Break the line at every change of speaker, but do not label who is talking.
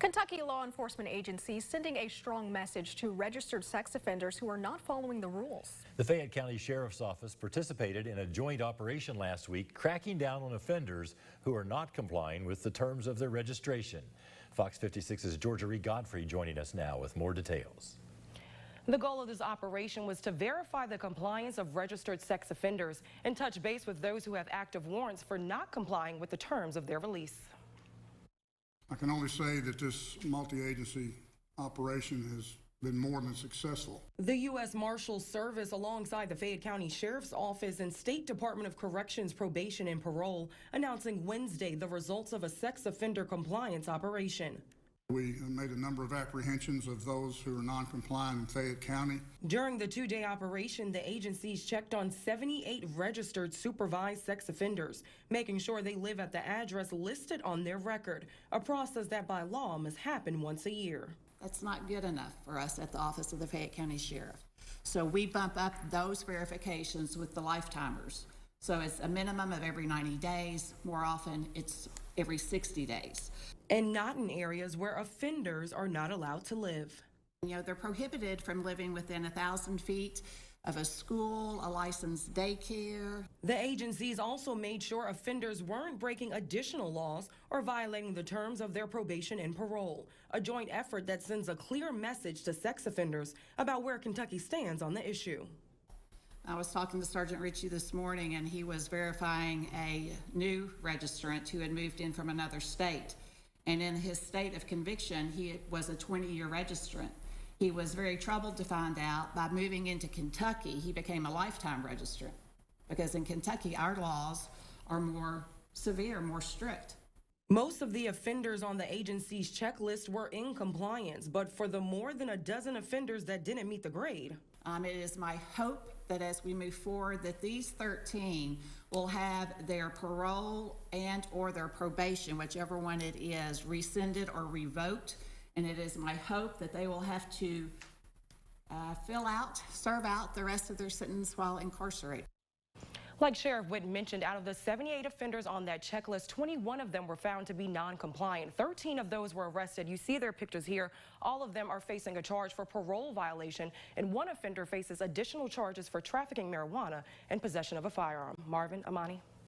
Kentucky law enforcement agencies sending a strong message to registered sex offenders who are not following the rules.
The Fayette County Sheriff's Office participated in a joint operation last week, cracking down on offenders who are not complying with the terms of their registration. Fox 56's Georgia Reed Godfrey joining us now with more details.
The goal of this operation was to verify the compliance of registered sex offenders and touch base with those who have active warrants for not complying with the terms of their release.
I can only say that this multi-agency operation has been more than successful.
The U.S. Marshals Service, alongside the Fayette County Sheriff's Office and State Department of Corrections, Probation and Parole, announcing Wednesday the results of a sex offender compliance operation.
We made a number of apprehensions of those who are non-compliant in Fayette County.
During the two-day operation, the agencies checked on 78 registered supervised sex offenders, making sure they live at the address listed on their record, a process that by law must happen once a year.
That's not good enough for us at the Office of the Fayette County Sheriff. So we bump up those verifications with the lifetimers. So it's a minimum of every 90 days. More often, it's every 60 days.
And not in areas where offenders are not allowed to live.
You know, they're prohibited from living within 1,000 feet of a school, a licensed daycare.
The agencies also made sure offenders weren't breaking additional laws or violating the terms of their probation and parole, a joint effort that sends a clear message to sex offenders about where Kentucky stands on the issue.
I was talking to Sergeant Ritchie this morning, and he was verifying a new registrant who had moved in from another state. And in his state of conviction, he was a 20-year registrant. He was very troubled to find out by moving into Kentucky, he became a lifetime registrant. Because in Kentucky, our laws are more severe, more strict.
Most of the offenders on the agency's checklist were in compliance, but for the more than a dozen offenders that didn't meet the grade.
It is my hope that as we move forward, that these 13 will have their parole and or their probation, whichever one it is, rescinded or revoked. And it is my hope that they will have to serve out the rest of their sentence while incarcerated.
Like Sheriff Witt mentioned, out of the 78 offenders on that checklist, 21 of them were found to be non-compliant. 13 of those were arrested. You see their pictures here. All of them are facing a charge for parole violation, and one offender faces additional charges for trafficking marijuana and possession of a firearm. Marvin, Amani.